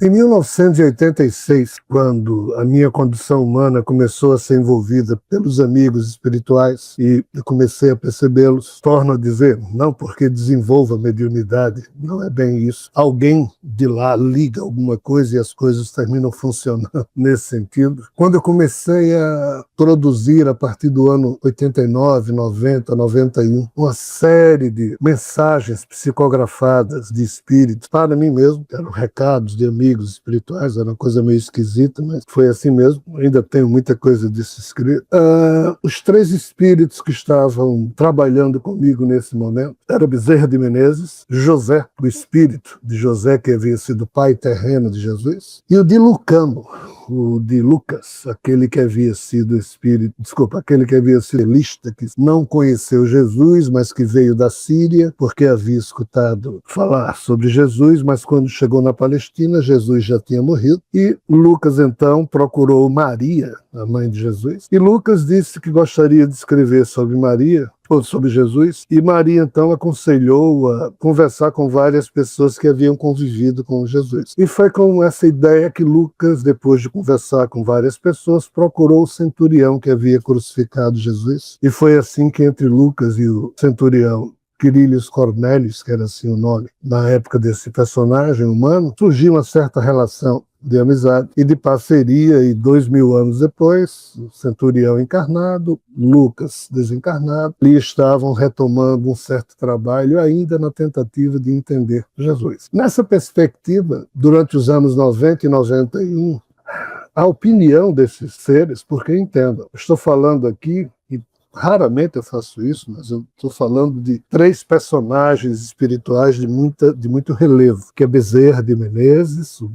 Em 1986, quando a minha condição humana começou a ser envolvida pelos amigos espirituais e eu comecei a percebê-los, torno a dizer, não porque desenvolva mediunidade, não é bem isso. Alguém de lá liga alguma coisa e as coisas terminam funcionando nesse sentido. Quando eu comecei a produzir, a partir do ano 89, 90, 91, uma série de mensagens psicografadas de espíritos para mim mesmo, eram recados de amigos espirituais, era uma coisa meio esquisita, mas foi assim mesmo. Ainda tenho muita coisa disso escrito. Os três espíritos que estavam trabalhando comigo nesse momento era Bezerra de Menezes, José, o espírito de José, que havia sido pai terreno de Jesus, e o de Lucano, o de Lucas, aquele que havia sido aquele que havia sido elista, que não conheceu Jesus, mas que veio da Síria, porque havia escutado falar sobre Jesus, mas quando chegou na Palestina, Jesus já tinha morrido, e Lucas então procurou Maria, a mãe de Jesus, e Lucas disse que gostaria de escrever sobre Maria, ou sobre Jesus, e Maria então aconselhou a conversar com várias pessoas que haviam convivido com Jesus. E foi com essa ideia que Lucas, depois de conversar com várias pessoas, procurou o centurião que havia crucificado Jesus, e foi assim que entre Lucas e o centurião Quirilius Cornélios, que era assim o nome, na época desse personagem humano, surgiu uma certa relação de amizade e de parceria, e 2000 anos depois, o centurião encarnado, Lucas desencarnado, e estavam retomando um certo trabalho ainda na tentativa de entender Jesus. Nessa perspectiva, durante os anos 90 e 91, a opinião desses seres, porque entendam, estou falando aqui, e raramente eu faço isso, mas eu estou falando de três personagens espirituais de muito relevo, que é Bezerra de Menezes, o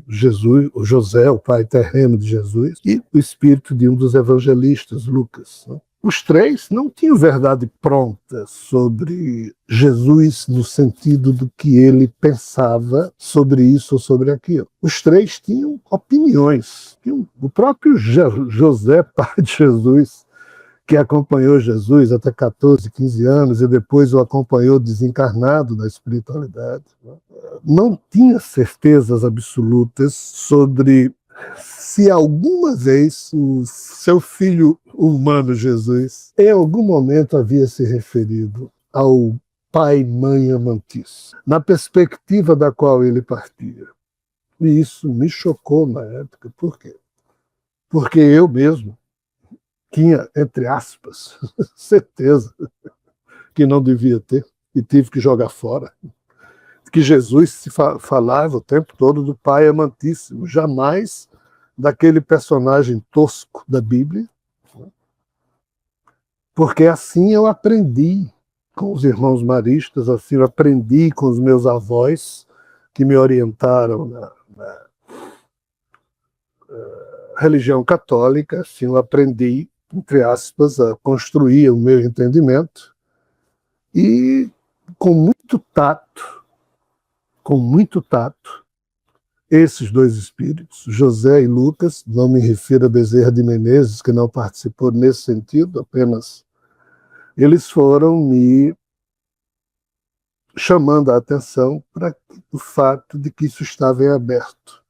José, o pai terreno de Jesus, e o espírito de um dos evangelistas, Lucas. Os três não tinham verdade pronta sobre Jesus no sentido do que ele pensava sobre isso ou sobre aquilo. Os três tinham opiniões. O próprio José, pai de Jesus, que acompanhou Jesus até 14, 15 anos e depois o acompanhou desencarnado na espiritualidade, não tinha certezas absolutas sobre se alguma vez o seu filho humano Jesus em algum momento havia se referido ao pai e mãe amantíssimo, na perspectiva da qual ele partia. E isso me chocou na época. Por quê? Porque eu mesmo tinha, entre aspas, certeza que não devia ter e tive que jogar fora. Que Jesus se falava o tempo todo do Pai amantíssimo, jamais daquele personagem tosco da Bíblia, porque assim eu aprendi com os irmãos maristas, assim eu aprendi com os meus avós que me orientaram na religião católica, assim eu aprendi, entre aspas, a construir o meu entendimento e com muito tato, esses dois espíritos, José e Lucas, não me refiro a Bezerra de Menezes, que não participou nesse sentido, apenas eles foram me chamando a atenção para o fato de que isso estava em aberto,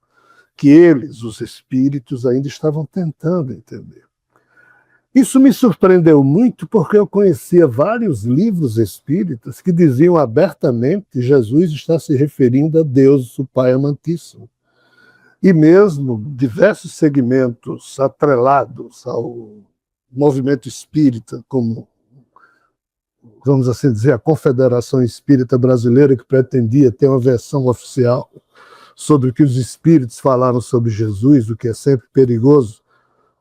que eles, os espíritos, ainda estavam tentando entender. Isso me surpreendeu muito porque eu conhecia vários livros espíritas que diziam abertamente que Jesus está se referindo a Deus, o Pai amantíssimo. E mesmo diversos segmentos atrelados ao movimento espírita, como, vamos assim dizer, a Confederação Espírita Brasileira, que pretendia ter uma versão oficial sobre o que os espíritos falaram sobre Jesus, o que é sempre perigoso,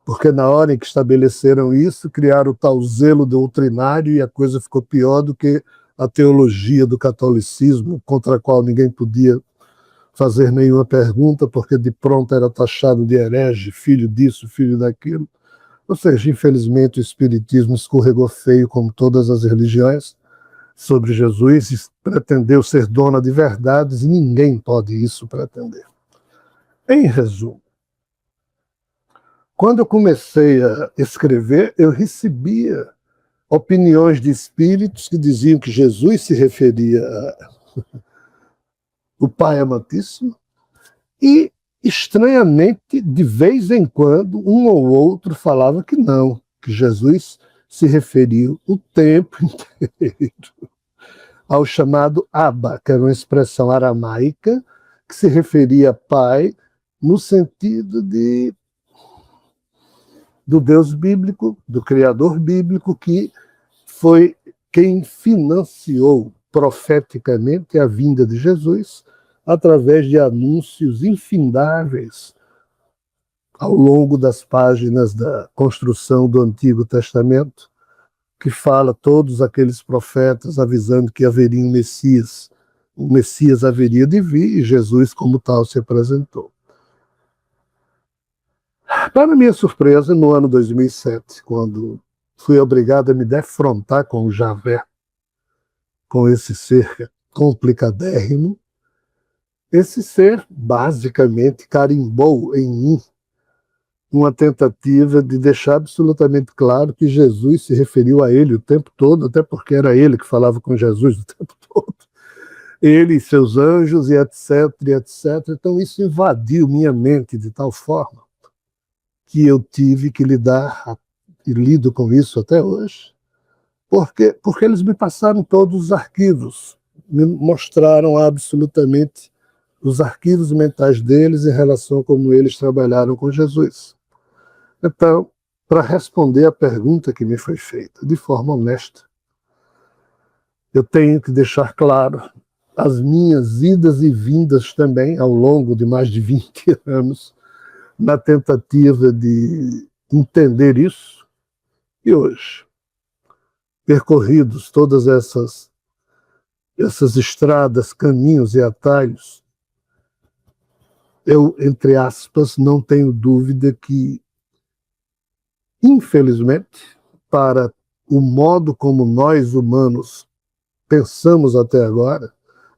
porque na hora em que estabeleceram isso, criaram o tal zelo doutrinário e a coisa ficou pior do que a teologia do catolicismo, contra a qual ninguém podia fazer nenhuma pergunta, porque de pronto era taxado de herege, filho disso, filho daquilo. Ou seja, infelizmente o espiritismo escorregou feio, como todas as religiões, sobre Jesus e pretendeu ser dona de verdades e ninguém pode isso pretender. Em resumo, quando eu comecei a escrever, eu recebia opiniões de espíritos que diziam que Jesus se referia ao Pai amantíssimo e estranhamente, de vez em quando, um ou outro falava que não, que Jesus se referiu o tempo inteiro ao chamado Abba, que era uma expressão aramaica que se referia a pai no sentido do Deus bíblico, do Criador bíblico, que foi quem financiou profeticamente a vinda de Jesus através de anúncios infindáveis ao longo das páginas da construção do Antigo Testamento, que fala todos aqueles profetas avisando que haveria um Messias. O Messias haveria de vir e Jesus, como tal, se apresentou. Para minha surpresa, no ano 2007, quando fui obrigado a me defrontar com o Javé, com esse ser complicadérrimo, esse ser basicamente carimbou em mim uma tentativa de deixar absolutamente claro que Jesus se referiu a ele o tempo todo, até porque era ele que falava com Jesus o tempo todo. Ele e seus anjos, e etc, e etc. Então isso invadiu minha mente de tal forma que eu tive que lidar, e lido com isso até hoje, porque eles me passaram todos os arquivos, me mostraram absolutamente os arquivos mentais deles em relação a como eles trabalharam com Jesus. Então, para responder a pergunta que me foi feita de forma honesta, eu tenho que deixar claro as minhas idas e vindas também ao longo de mais de 20 anos, na tentativa de entender isso. E hoje, percorridos todas essas estradas, caminhos e atalhos, eu, entre aspas, não tenho dúvida que, infelizmente, para o modo como nós humanos pensamos até agora,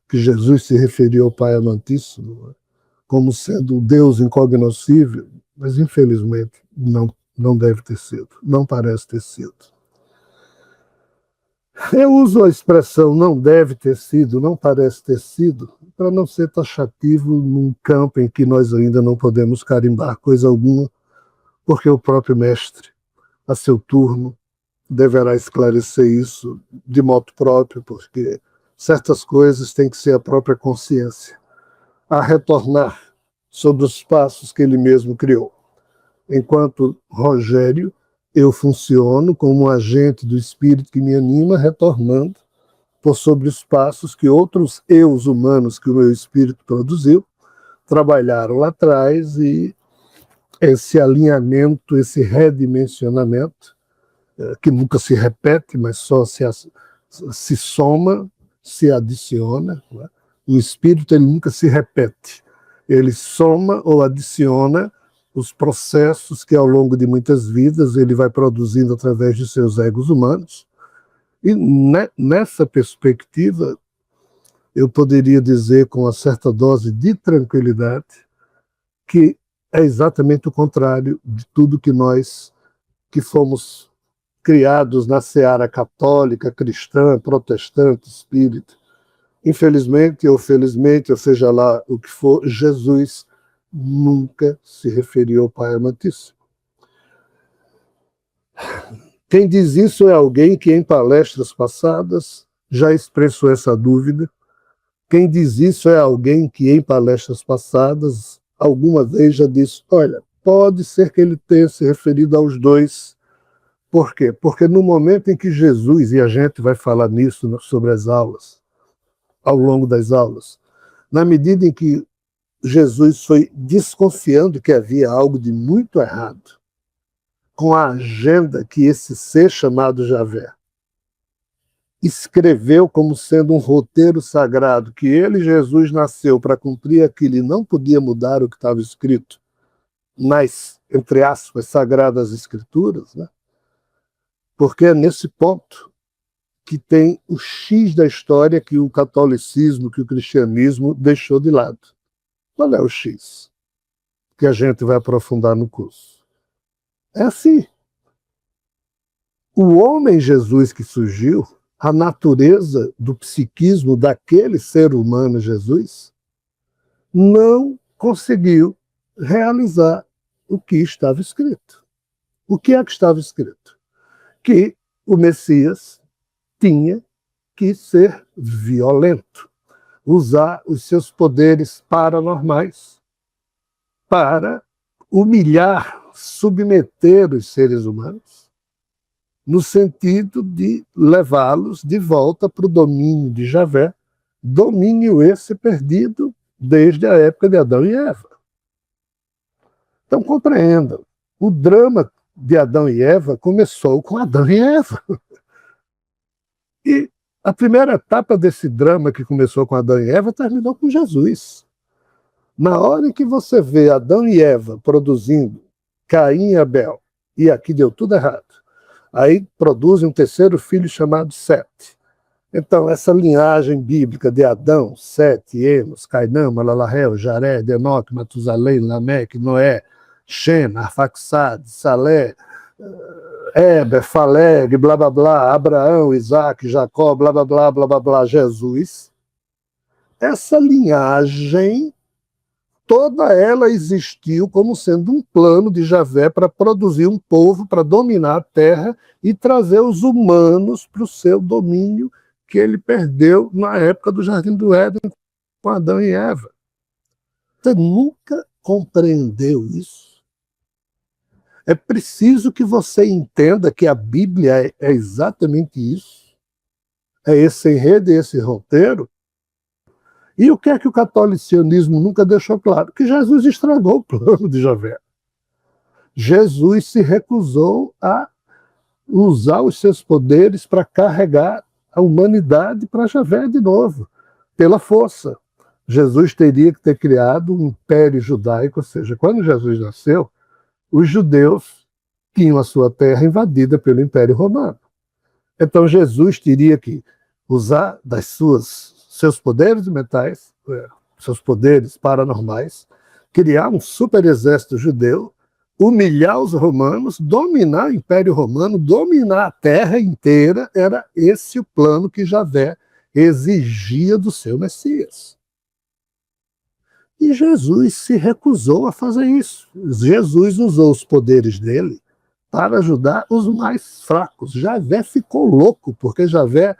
que Jesus se referiu ao Pai Amantíssimo como sendo o Deus incognoscível, mas infelizmente não deve ter sido, não parece ter sido. Eu uso a expressão não deve ter sido, não parece ter sido, para não ser taxativo num campo em que nós ainda não podemos carimbar coisa alguma, porque o próprio mestre, a seu turno, deverá esclarecer isso de modo próprio, porque certas coisas têm que ser a própria consciência a retornar sobre os passos que ele mesmo criou. Enquanto Rogério, eu funciono como um agente do espírito que me anima, retornando por sobre os passos que outros eus humanos que o meu espírito produziu trabalharam lá atrás, e esse alinhamento, esse redimensionamento, que nunca se repete, mas só se soma, se adiciona. Né? O espírito ele nunca se repete. Ele soma ou adiciona os processos que ao longo de muitas vidas ele vai produzindo através de seus egos humanos. E nessa perspectiva, eu poderia dizer com uma certa dose de tranquilidade que é exatamente o contrário de tudo que nós, que fomos criados na seara católica, cristã, protestante, espírita, infelizmente ou felizmente, ou seja lá o que for, Jesus nunca se referiu ao Pai Amantíssimo. Quem diz isso é alguém que em palestras passadas já expressou essa dúvida. Quem diz isso é alguém que em palestras passadas alguma vez já disse, olha, pode ser que ele tenha se referido aos dois. Por quê? Porque no momento em que Jesus, e a gente vai falar nisso sobre as aulas, ao longo das aulas, na medida em que Jesus foi desconfiando que havia algo de muito errado com a agenda que esse ser chamado Javé escreveu como sendo um roteiro sagrado, que ele, Jesus, nasceu para cumprir aquilo e não podia mudar o que estava escrito nas, entre aspas, sagradas escrituras, né? Porque é nesse ponto que tem o X da história que o catolicismo, que o cristianismo deixou de lado. Qual é o X? Que a gente vai aprofundar no curso. É assim. O homem Jesus que surgiu, a natureza do psiquismo daquele ser humano Jesus, não conseguiu realizar o que estava escrito. O que é que estava escrito? Que o Messias tinha que ser violento, usar os seus poderes paranormais para humilhar, submeter os seres humanos, no sentido de levá-los de volta para o domínio de Javé, domínio esse perdido desde a época de Adão e Eva. Então, compreendam, o drama de Adão e Eva começou com Adão e Eva. E a primeira etapa desse drama que começou com Adão e Eva terminou com Jesus. Na hora em que você vê Adão e Eva produzindo Caim e Abel, e aqui deu tudo errado, aí produzem um terceiro filho chamado Sete. Então, essa linhagem bíblica de Adão, Sete, Enos, Cainã, Malalahel, Jared, Enoque, Matusalém, Lameque, Noé, Shem, Arfaxade, Salé, Eber, Faleg, blá blá blá, Abraão, Isaac, Jacó, blá blá blá, blá blá blá, Jesus. Essa linhagem, toda ela existiu como sendo um plano de Javé para produzir um povo, para dominar a terra e trazer os humanos para o seu domínio que ele perdeu na época do Jardim do Éden com Adão e Eva. Você nunca compreendeu isso? É preciso que você entenda que a Bíblia é exatamente isso. É esse enredo, esse roteiro. E o que é que o catolicismo nunca deixou claro? Que Jesus estragou o plano de Javé. Jesus se recusou a usar os seus poderes para carregar a humanidade para Javé de novo, pela força. Jesus teria que ter criado um império judaico, ou seja, quando Jesus nasceu, os judeus tinham a sua terra invadida pelo Império Romano. Então Jesus teria que usar seus poderes mentais, seus poderes paranormais, criar um super exército judeu, humilhar os romanos, dominar o Império Romano, dominar a terra inteira. Era esse o plano que Javé exigia do seu Messias. E Jesus se recusou a fazer isso. Jesus usou os poderes dele para ajudar os mais fracos. Javé ficou louco, porque Javé,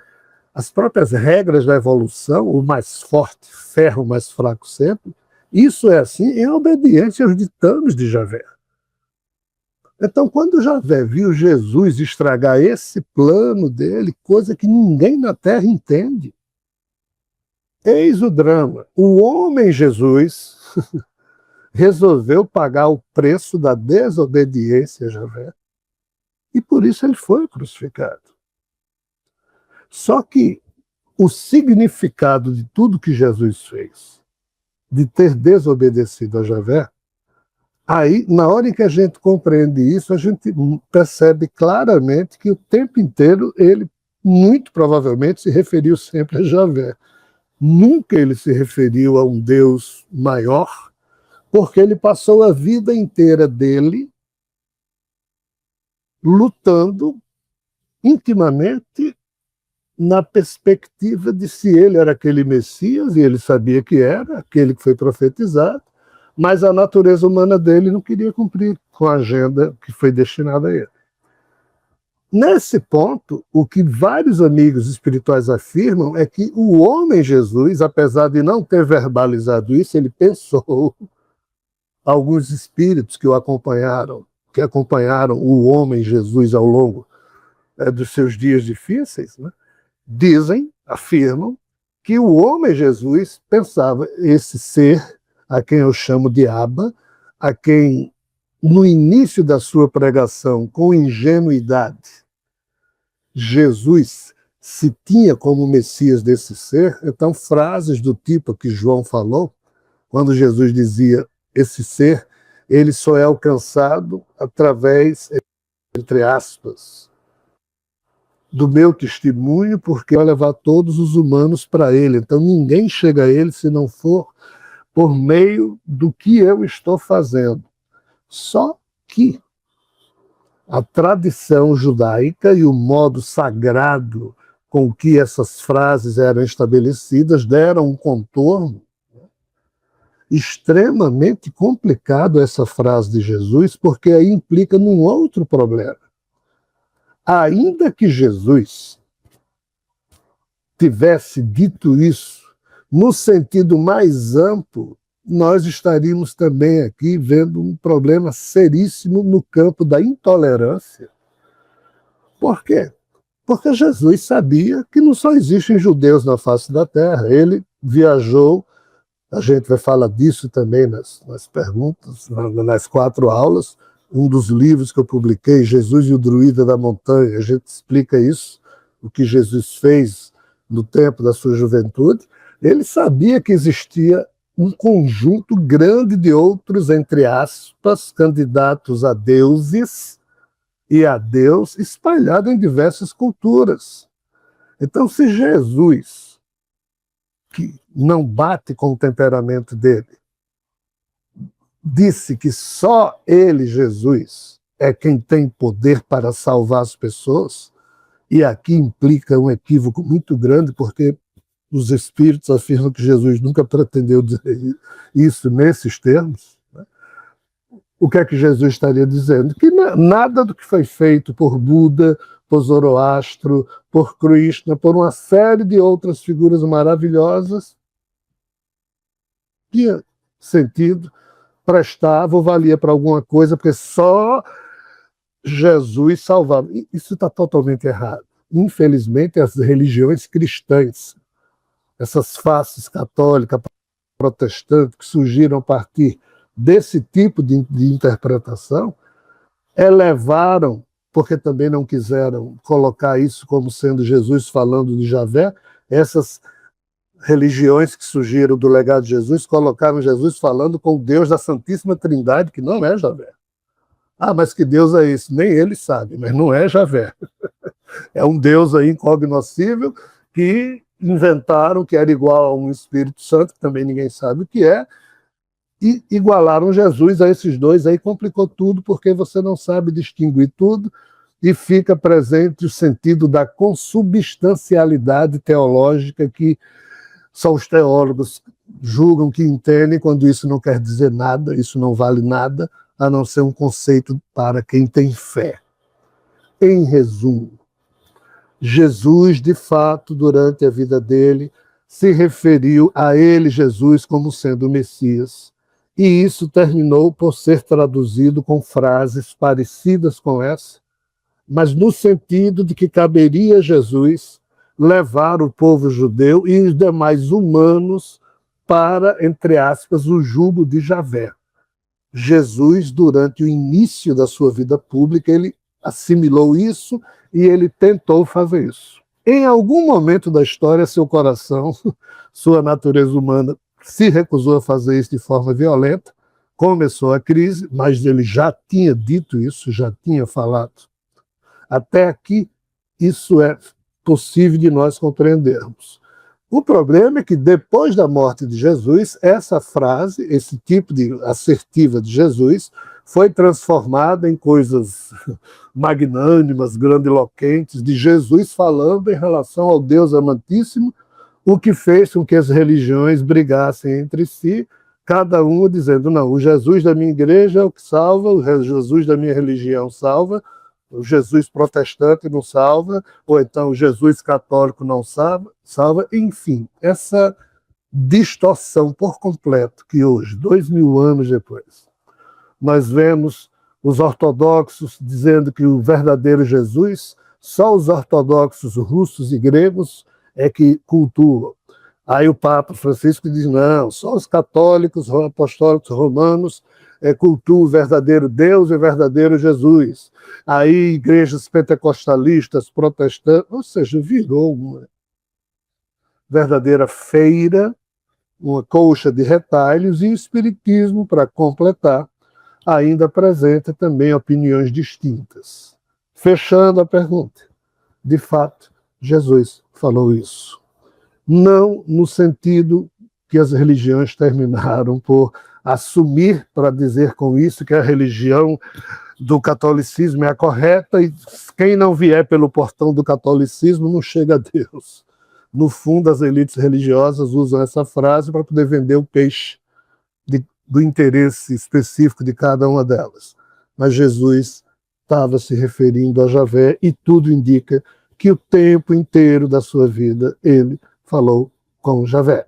as próprias regras da evolução, o mais forte ferra o mais fraco sempre, isso é assim em obediência aos ditames de Javé. Então, quando Javé viu Jesus estragar esse plano dele, coisa que ninguém na Terra entende, eis o drama. O homem Jesus resolveu pagar o preço da desobediência a Javé, e por isso ele foi crucificado. Só que o significado de tudo que Jesus fez, de ter desobedecido a Javé, aí, na hora em que a gente compreende isso, a gente percebe claramente que o tempo inteiro ele, muito provavelmente, se referiu sempre a Javé. Nunca ele se referiu a um Deus maior, porque ele passou a vida inteira dele lutando intimamente na perspectiva de se ele era aquele Messias, e ele sabia que era, aquele que foi profetizado, mas a natureza humana dele não queria cumprir com a agenda que foi destinada a ele. Nesse ponto, o que vários amigos espirituais afirmam é que o homem Jesus, apesar de não ter verbalizado isso, ele pensou, alguns espíritos que o acompanharam, que acompanharam o homem Jesus ao longo dos seus dias difíceis, né, dizem, afirmam, que o homem Jesus pensava esse ser, a quem eu chamo de Abba, a quem, no início da sua pregação, com ingenuidade, Jesus se tinha como Messias desse ser. Então, frases do tipo que João falou, quando Jesus dizia, esse ser, ele só é alcançado através, entre aspas, do meu testemunho, porque vai levar todos os humanos para ele. Então, ninguém chega a ele se não for por meio do que eu estou fazendo. Só que a tradição judaica e o modo sagrado com que essas frases eram estabelecidas deram um contorno extremamente complicado essa frase de Jesus, porque aí implica num outro problema. Ainda que Jesus tivesse dito isso no sentido mais amplo, nós estaríamos também aqui vendo um problema seríssimo no campo da intolerância. Por quê? Porque Jesus sabia que não só existem judeus na face da terra. Ele viajou, a gente vai falar disso também nas perguntas, nas 4 aulas. Um dos livros que eu publiquei, Jesus e o Druida da Montanha, a gente explica isso, o que Jesus fez no tempo da sua juventude. Ele sabia que existia um conjunto grande de outros, entre aspas, candidatos a deuses e a Deus espalhado em diversas culturas. Então, se Jesus, que não bate com o temperamento dele, disse que só ele, Jesus, é quem tem poder para salvar as pessoas, e aqui implica um equívoco muito grande, porque os espíritos afirmam que Jesus nunca pretendeu dizer isso nesses termos. O que é que Jesus estaria dizendo? Que nada do que foi feito por Buda, por Zoroastro, por Krishna, por uma série de outras figuras maravilhosas tinha sentido, prestava ou valia para alguma coisa, porque só Jesus salvava. Isso está totalmente errado. Infelizmente, as religiões cristãs, essas faces católica, protestante, que surgiram a partir desse tipo de interpretação, elevaram, porque também não quiseram colocar isso como sendo Jesus falando de Javé, essas religiões que surgiram do legado de Jesus colocaram Jesus falando com o Deus da Santíssima Trindade, que não é Javé. Ah, mas que Deus é esse? Nem ele sabe, mas não é Javé. É um Deus aí incognoscível que inventaram que era igual a um Espírito Santo, que também ninguém sabe o que é, e igualaram Jesus a esses dois, aí complicou tudo, porque você não sabe distinguir tudo, e fica presente o sentido da consubstancialidade teológica que só os teólogos julgam que entendem, quando isso não quer dizer nada, isso não vale nada, a não ser um conceito para quem tem fé. Em resumo, Jesus, de fato, durante a vida dele, se referiu a ele, Jesus, como sendo o Messias. E isso terminou por ser traduzido com frases parecidas com essa, mas no sentido de que caberia a Jesus levar o povo judeu e os demais humanos para, entre aspas, o jugo de Javé. Jesus, durante o início da sua vida pública, ele assimilou isso e ele tentou fazer isso. Em algum momento da história, seu coração, sua natureza humana, se recusou a fazer isso de forma violenta, começou a crise, mas ele já tinha dito isso, já tinha falado. Até aqui, isso é possível de nós compreendermos. O problema é que depois da morte de Jesus, essa frase, esse tipo de assertiva de Jesus, foi transformada em coisas magnânimas, grandiloquentes, de Jesus falando em relação ao Deus amantíssimo, o que fez com que as religiões brigassem entre si, cada uma dizendo, não, o Jesus da minha igreja é o que salva, o Jesus da minha religião salva, o Jesus protestante não salva, ou então o Jesus católico não salva, enfim, essa distorção por completo que hoje, 2000 anos depois, nós vemos os ortodoxos dizendo que o verdadeiro Jesus, só os ortodoxos russos e gregos é que cultuam. Aí o Papa Francisco diz, não, só os católicos apostólicos romanos cultuam o verdadeiro Deus e o verdadeiro Jesus. Aí igrejas pentecostalistas, protestantes, ou seja, virou uma verdadeira feira, uma colcha de retalhos, e o espiritismo, para completar, ainda apresenta também opiniões distintas. Fechando a pergunta, de fato, Jesus falou isso. Não no sentido que as religiões terminaram por assumir, para dizer com isso que a religião do catolicismo é a correta e quem não vier pelo portão do catolicismo não chega a Deus. No fundo, as elites religiosas usam essa frase para poder vender o peixe do interesse específico de cada uma delas. Mas Jesus estava se referindo a Javé e tudo indica que o tempo inteiro da sua vida ele falou com Javé.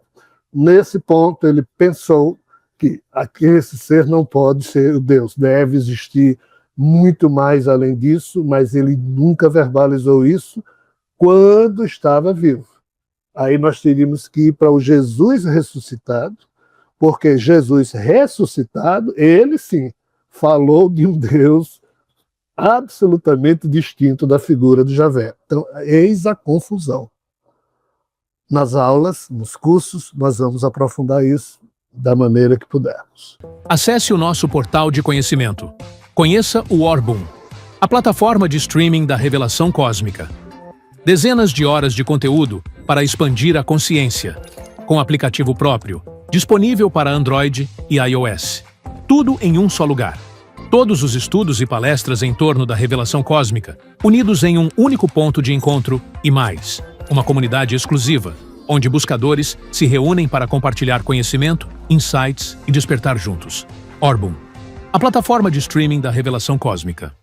Nesse ponto, ele pensou que esse ser não pode ser o Deus, deve existir muito mais além disso, mas ele nunca verbalizou isso quando estava vivo. Aí nós teríamos que ir para o Jesus ressuscitado, porque Jesus ressuscitado, ele sim, falou de um Deus absolutamente distinto da figura de Javé. Então, eis a confusão. Nas aulas, nos cursos, nós vamos aprofundar isso da maneira que pudermos. Acesse o nosso portal de conhecimento. Conheça o Orbum, a plataforma de streaming da revelação cósmica. Dezenas de horas de conteúdo para expandir a consciência, com aplicativo próprio, disponível para Android e iOS. Tudo em um só lugar. Todos os estudos e palestras em torno da revelação cósmica, unidos em um único ponto de encontro e mais, uma comunidade exclusiva, onde buscadores se reúnem para compartilhar conhecimento, insights e despertar juntos. Orbum, a plataforma de streaming da revelação cósmica.